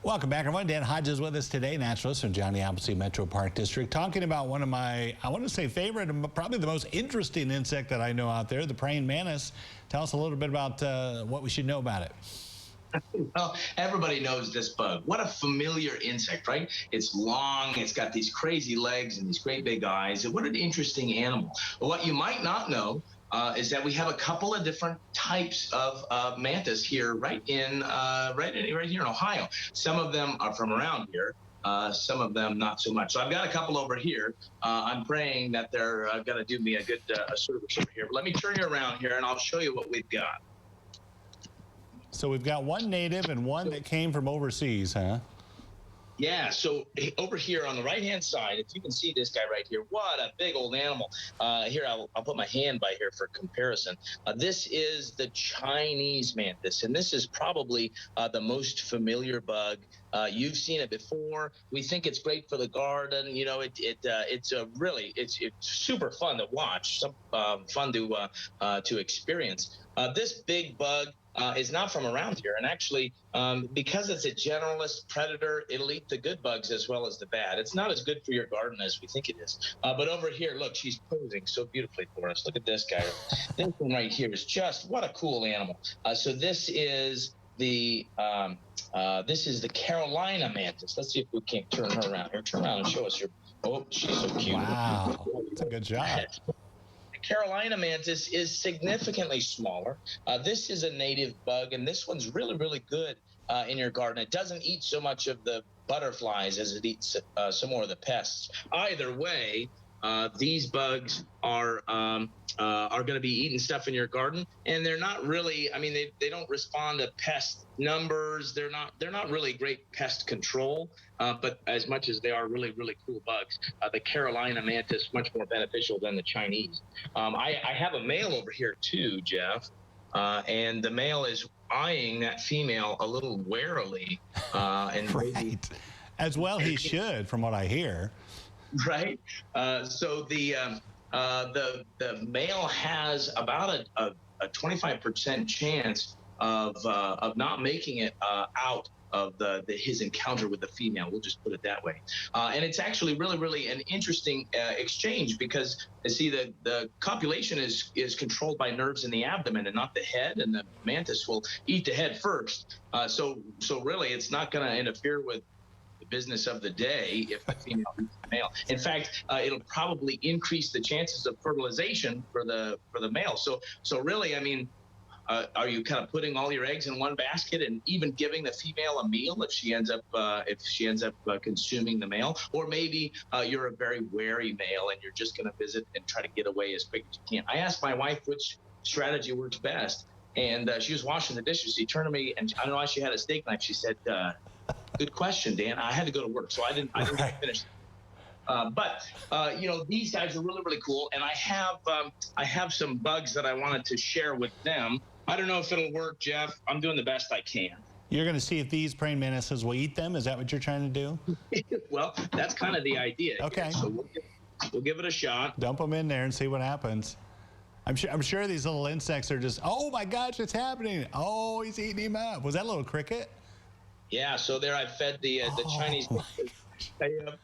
Welcome back, everyone. Dan Hodges with us today, naturalist from Johnny Appleseed Metro Park District, talking about one of my, I want to say favorite, and probably the most interesting insect that I know out there, the praying mantis. Tell us a little bit about what we should know about it. Well, everybody knows this bug. What a familiar insect, right? It's long, it's got these crazy legs and these great big eyes. And what an interesting animal. Well, what you might not know is that we have a couple of different types of mantis here, right here in Ohio. Some of them are from around here. Some of them not so much. So I've got a couple over here. I'm praying that they're going to do me a good service over here. But let me turn you around here, and I'll show you what we've got. So we've got one native and one that came from overseas, huh? Yeah, so over here on the right-hand side, if you can see this guy right here, what a big old animal. Here, I'll put my hand by here for comparison. This is the Chinese mantis, and this is probably the most familiar bug. You've seen it before. We think it's great for the garden. You know, it's super fun to watch, fun to experience. This big bug is not from around here, and actually, because it's a generalist predator, it'll eat the good bugs as well as the bad. It's not as good for your garden as we think it is. But over here, look, she's posing so beautifully for us. Look at this guy. This one right here is just, what a cool animal. So this is the Carolina mantis. Let's see if we can't turn her around here. Turn around and show us your. Oh, she's so cute. Wow, that's a good job. Carolina mantis is significantly smaller. This is a native bug, and this one's really, really good in your garden. It doesn't eat so much of the butterflies as it eats some more of the pests. Either way, these bugs are going to be eating stuff in your garden, and they're not really. I mean, they don't respond to pest numbers. They're not really great pest control. But as much as they are really, really cool bugs, the Carolina mantis much more beneficial than the Chinese. I have a male over here too, Jeff, and the male is eyeing that female a little warily. And right. As well he should, from what I hear. Right. So the male has about a 25% chance of not making it out of his encounter with the female. We'll just put it that way. And it's actually really, really an interesting exchange, because you see the copulation is controlled by nerves in the abdomen and not the head, and the mantis will eat the head first. So really, it's not going to interfere with the business of the day if the female eats the male. In fact, it'll probably increase the chances of fertilization for the male. So really, I mean, are you kind of putting all your eggs in one basket and even giving the female a meal if she ends up consuming the male? Or maybe you're a very wary male and you're just going to visit and try to get away as quick as you can. I asked my wife which strategy works best, and she was washing the dishes. She turned to me, and I don't know why she had a steak knife. She said, "Good question, Dan. I had to go to work, so I didn't finish." But you know, these guys are really, really cool, and I have some bugs that I wanted to share with them. I don't know if it'll work, Jeff. I'm doing the best I can. You're going to see if these praying mantises will eat them? Is that what you're trying to do? Well, that's kind of the idea. Okay. So we'll give it a shot. Dump them in there and see what happens. I'm sure these little insects are just, oh my gosh, it's happening. Oh, he's eating him up. Was that a little cricket? Yeah, so there I fed the Chinese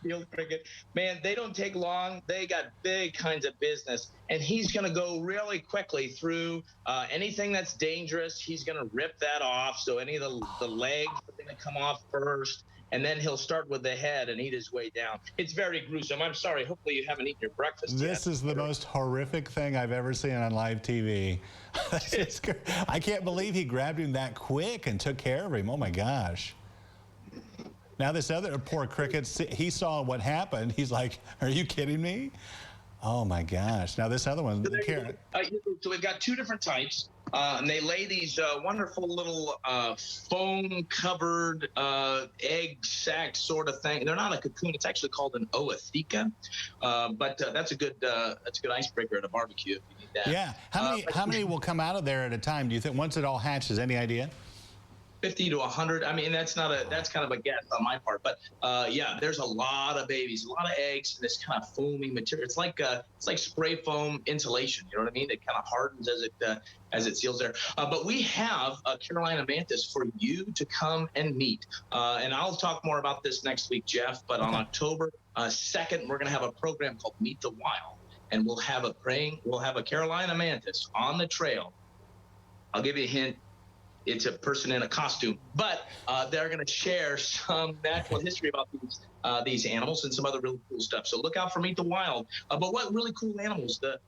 field cricket. Man, they don't take long. They got big kinds of business, and he's going to go really quickly through anything that's dangerous. He's going to rip that off, so any of the legs are going to come off first, and then he'll start with the head and eat his way down. It's very gruesome. I'm sorry. Hopefully you haven't eaten your breakfast yet. This is the most horrific thing I've ever seen on live TV. I can't believe he grabbed him that quick and took care of him. Oh, my gosh. Now this other poor cricket, he saw what happened. He's like, are you kidding me? Oh, my gosh. Now this other one, so we've got two different types, and they lay these wonderful little foam-covered egg sac sort of thing. They're not a cocoon. It's actually called an ootheca, but that's a good icebreaker at a barbecue if you need that. Yeah. How many will come out of there at a time, do you think, once it all hatches? Any idea? 50 to 100. I mean, that's kind of a guess on my part, but yeah, there's a lot of babies, a lot of eggs in this kind of foamy material. It's like spray foam insulation. You know what I mean? It kind of hardens as it seals there. But we have a Carolina mantis for you to come and meet, and I'll talk more about this next week, Jeff. But on October 2nd, we're going to have a program called Meet the Wild, and we'll have a Carolina mantis on the trail. I'll give you a hint. It's a person in a costume, but they're going to share some natural history about these animals and some other really cool stuff. So look out for Meet the Wild. But what really cool animals? The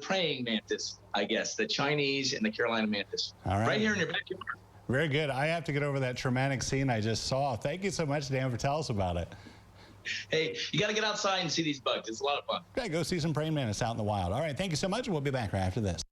praying mantis, I guess, the Chinese and the Carolina mantis. All right. Right here in your backyard. Very good. I have to get over that traumatic scene I just saw. Thank you so much, Dan, for telling us about it. Hey, you got to get outside and see these bugs. It's a lot of fun. Okay, go see some praying mantis out in the wild. All right, thank you so much, and we'll be back right after this.